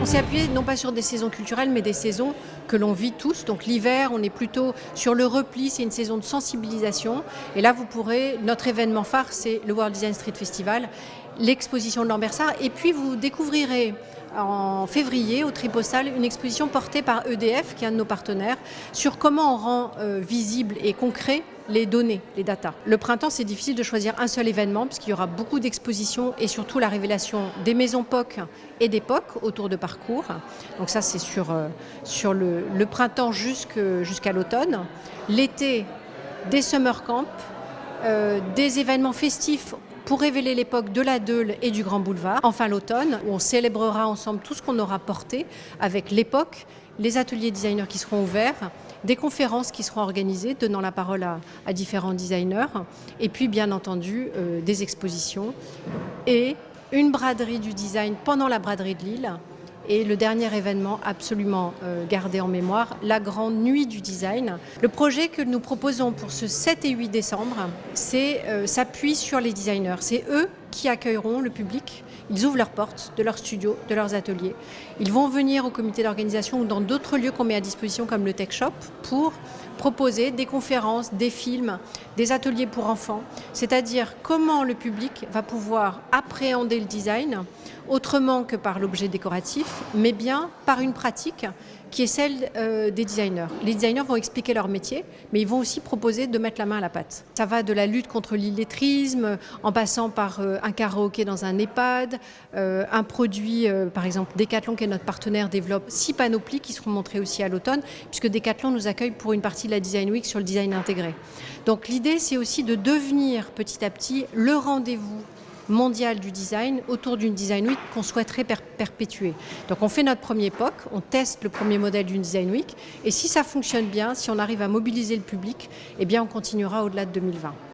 On s'est appuyé non pas sur des saisons culturelles, mais des saisons que l'on vit tous. Donc l'hiver, on est plutôt sur le repli, c'est une saison de sensibilisation. Et là, vous pourrez, notre événement phare, c'est le World Design Street Festival, l'exposition de Lambersart. Et puis vous découvrirez en février au Tripostal une exposition portée par EDF, qui est un de nos partenaires, sur comment on rend visible et concret les données, les datas. Le printemps, c'est difficile de choisir un seul événement parce qu'il y aura beaucoup d'expositions et surtout la révélation des maisons POC et des POC autour de parcours. Donc ça, c'est sur le printemps jusqu'à l'automne. L'été, des summer camps, des événements festifs pour révéler l'époque de la Deule et du Grand Boulevard. Enfin l'automne, où on célébrera ensemble tout ce qu'on aura porté avec l'époque, les ateliers designers qui seront ouverts, des conférences qui seront organisées, donnant la parole à différents designers, et puis bien entendu des expositions et une braderie du design pendant la braderie de Lille. Et le dernier événement absolument gardé en mémoire, la grande nuit du design. Le projet que nous proposons pour ce 7 et 8 décembre, s'appuie sur les designers. C'est eux qui accueilleront le public. Ils ouvrent leurs portes de leurs studios, de leurs ateliers. Ils vont venir au comité d'organisation ou dans d'autres lieux qu'on met à disposition comme le Tech Shop pour proposer des conférences, des films, des ateliers pour enfants. C'est-à-dire comment le public va pouvoir appréhender le design autrement que par l'objet décoratif, mais bien par une pratique qui est celle des designers. Les designers vont expliquer leur métier, mais ils vont aussi proposer de mettre la main à la pâte. Ça va de la lutte contre l'illettrisme, en passant par un karaoké dans un EHPAD, un produit, par exemple Decathlon, qui est notre partenaire, développe 6 panoplies qui seront montrées aussi à l'automne, puisque Decathlon nous accueille pour une partie de la Design Week sur le design intégré. Donc l'idée, c'est aussi de devenir petit à petit le rendez-vous mondial du design autour d'une Design Week qu'on souhaiterait perpétuer. Donc on fait notre premier POC, on teste le premier modèle d'une Design Week et si ça fonctionne bien, si on arrive à mobiliser le public, eh bien on continuera au-delà de 2020.